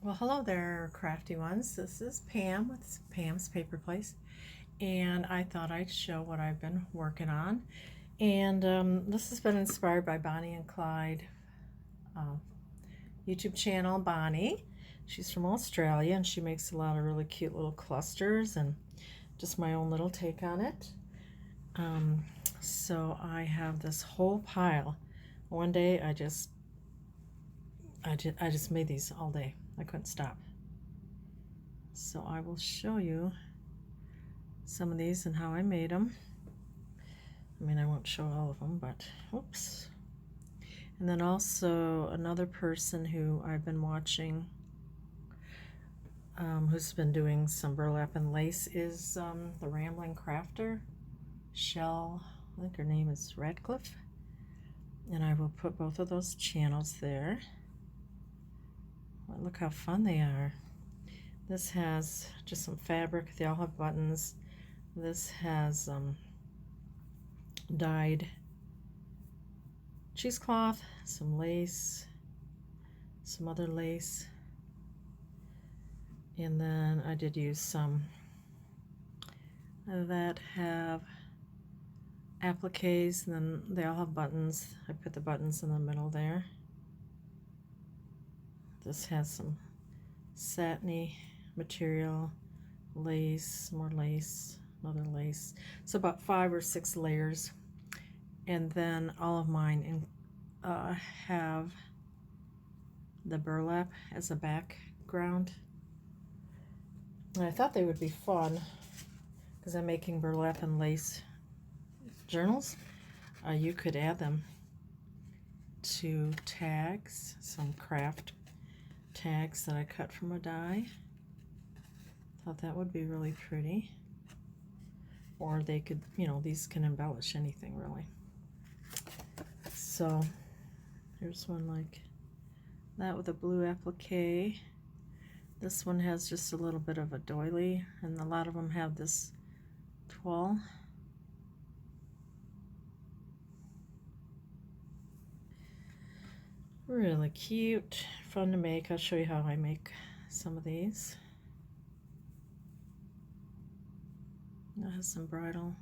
Well, hello there, crafty ones. This is Pam with Pam's Paper Place, and I thought I'd show what I've been working on. And this has been inspired by Bonnie and Clyde uh, YouTube channel, Bonnie. She's from Australia, and she makes a lot of really cute little clusters, and just my own little take on it. Um, so I have this whole pile. One day I just made these all day. I couldn't stop. So I will show you some of these and how I made them. I mean, I won't show all of them, but oops. And then also another person who I've been watching, who's been doing some burlap and lace, is the Ramblin crafter, Chelle. I think her name is Radcliffe. And I will put both of those channels there. Well, look how fun they are. This has just some fabric. They all have buttons. This has dyed cheesecloth, some lace, some other lace, and then I did use some that have appliques, and then they all have buttons. I put the buttons in the middle there. This has some satiny material, lace, more lace, another lace. So about 5 or 6 layers. And then all of mine have the burlap as a background. And I thought they would be fun because I'm making burlap and lace journals. You could add them to tags, some craft tags that I cut from a die. Thought that would be really pretty. Or they could, these can embellish anything really. So here's one like that with a blue applique. This one has just a little bit of a doily, and a lot of them have this toile. Really cute, fun to make. I'll show you how I make some of these. That has some bridal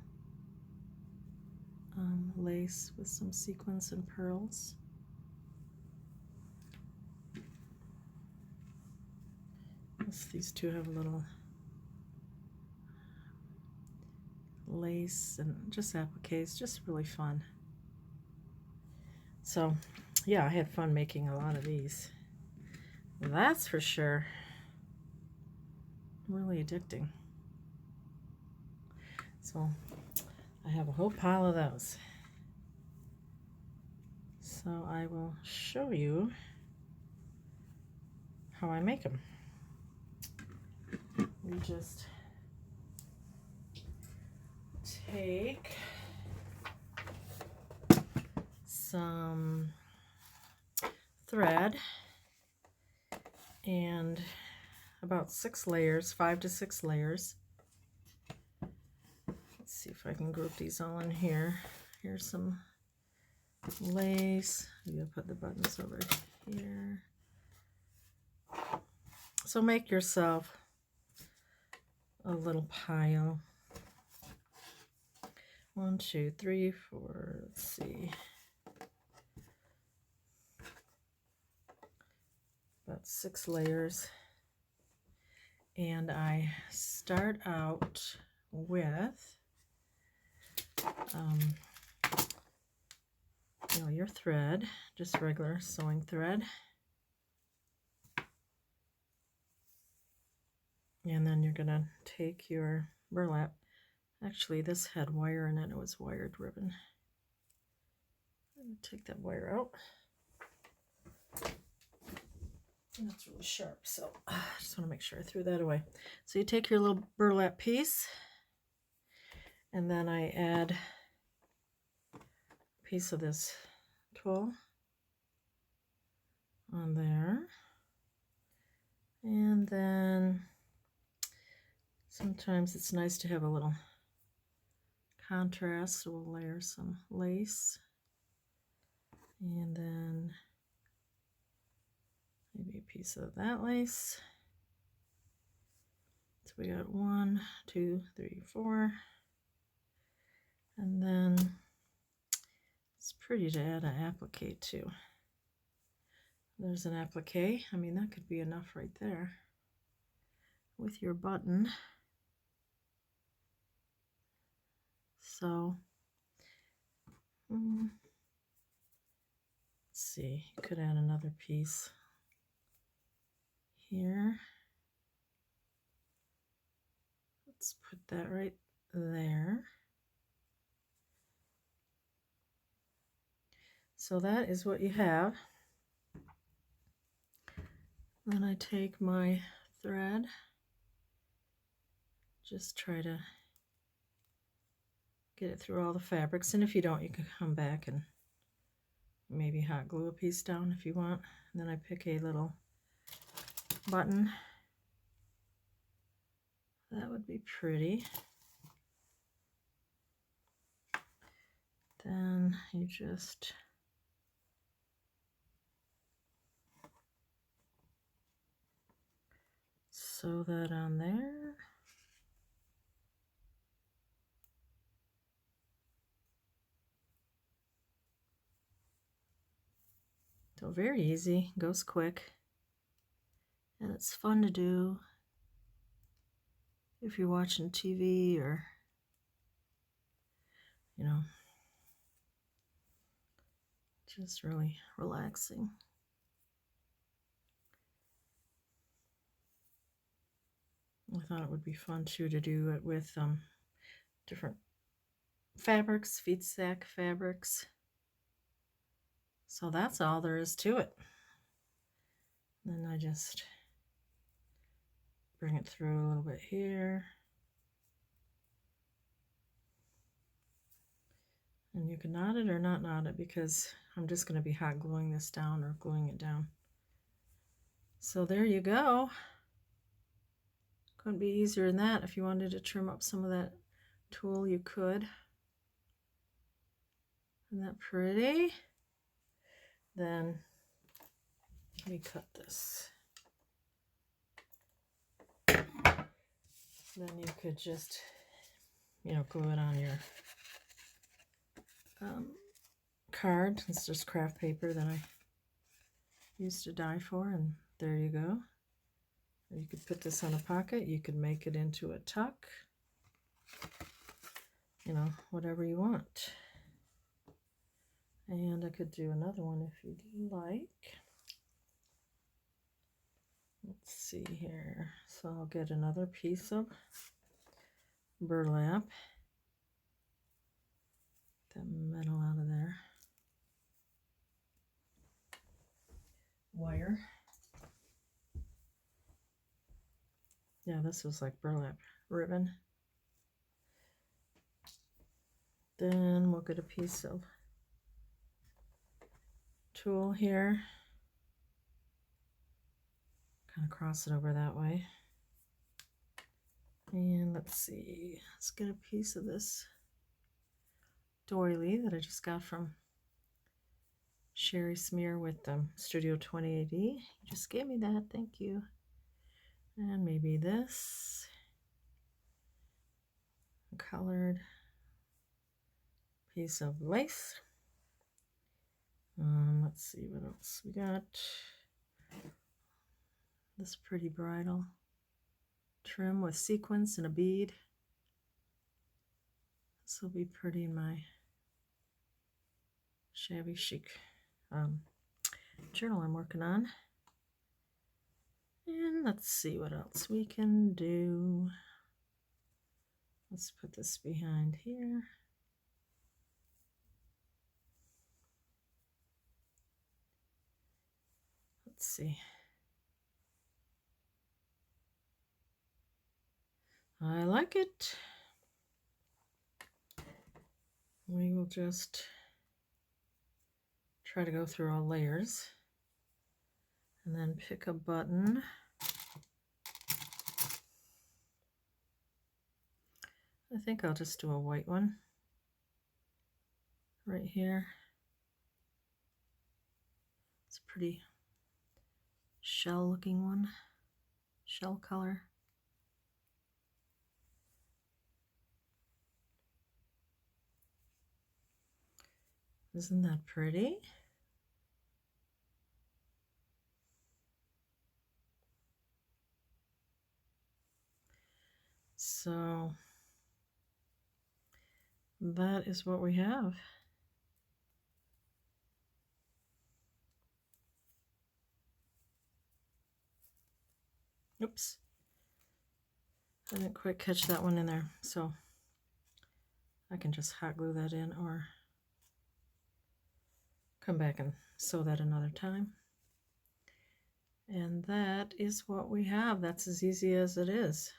lace with some sequins and pearls. These two have a little lace and just appliques, just really fun. So yeah, I had fun making a lot of these. That's for sure. Really addicting. So I have a whole pile of those. So I will show you how I make them. We just take some thread and about 6 layers, 5 to 6 layers. Let's see if I can group these all in here. Here's some lace. I'm going to put the buttons over here. So make yourself a little pile. 1, 2, 3, 4, let's see. About 6 layers. And I start out with your thread, just regular sewing thread. And then you're going to take your burlap. Actually, this had wire in it. It was wired ribbon. I'm going to take that wire out. And that's really sharp, so I just want to make sure I threw that away. So you take your little burlap piece, and then I add a piece of this twill on there. And then sometimes it's nice to have a little contrast, so we'll layer some lace. And then I maybe a piece of that lace. So we got 1, 2, 3, 4. And then it's pretty to add an applique too. There's an applique. I mean, that could be enough right there with your button. So, let's see, you could add another piece here. Let's put that right there. So that is what you have. Then I take my thread, just try to get it through all the fabrics, and if you don't, you can come back and maybe hot glue a piece down if you want. And then I pick a little button. That would be pretty. Then you just sew that on there. So very easy, goes quick, and it's fun to do if you're watching TV or, you know, just really relaxing. I thought it would be fun too to do it with different fabrics, feed sack fabrics. So that's all there is to it. Then I just bring it through a little bit here. And you can knot it or not knot it, because I'm just going to be hot gluing this down or gluing it down. So there you go. Couldn't be easier than that. If you wanted to trim up some of that tulle, you could. Isn't that pretty? Then let me cut this. Then you could just, you know, glue it on your card. It's just craft paper that I used to dye for, and there you go. You could put this on a pocket. You could make it into a tuck. You know, whatever you want. And I could do another one if you'd like. Let's see here. So I'll get another piece of burlap. Get that metal out of there. Wire. Yeah, this was like burlap ribbon. Then we'll get a piece of tulle here. Kind of cross it over that way. And let's see, let's get a piece of this doily that I just got from Sherry Smear with Studio 2080. You just gave me that, thank you. And maybe this colored piece of lace. Let's see what else we got. This pretty bridal trim with sequins and a bead. This will be pretty in my shabby chic journal I'm working on. And let's see what else we can do. Let's put this behind here. Let's see. I like it. We will just try to go through all layers and then pick a button. I think I'll just do a white one right here. It's a pretty shell looking one, shell color. Isn't that pretty? So that is what we have. Oops. I didn't quite catch that one in there, so I can just hot glue that in or come back and sew that another time. And that is what we have. That's as easy as it is.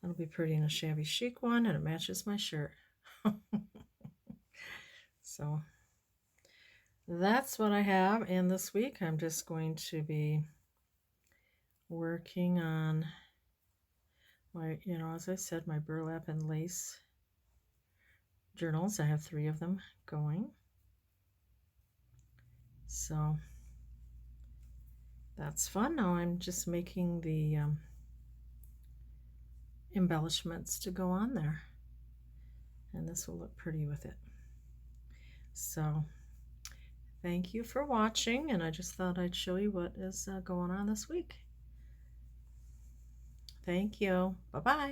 That'll be pretty in a shabby chic one, and it matches my shirt. So that's what I have. And this week I'm just going to be working on my, as I said, my burlap and lace journals. I have 3 of them going. So that's fun. Now I'm just making the embellishments to go on there. And this will look pretty with it. So thank you for watching, and I just thought I'd show you what is going on this week. Thank you. Bye-bye.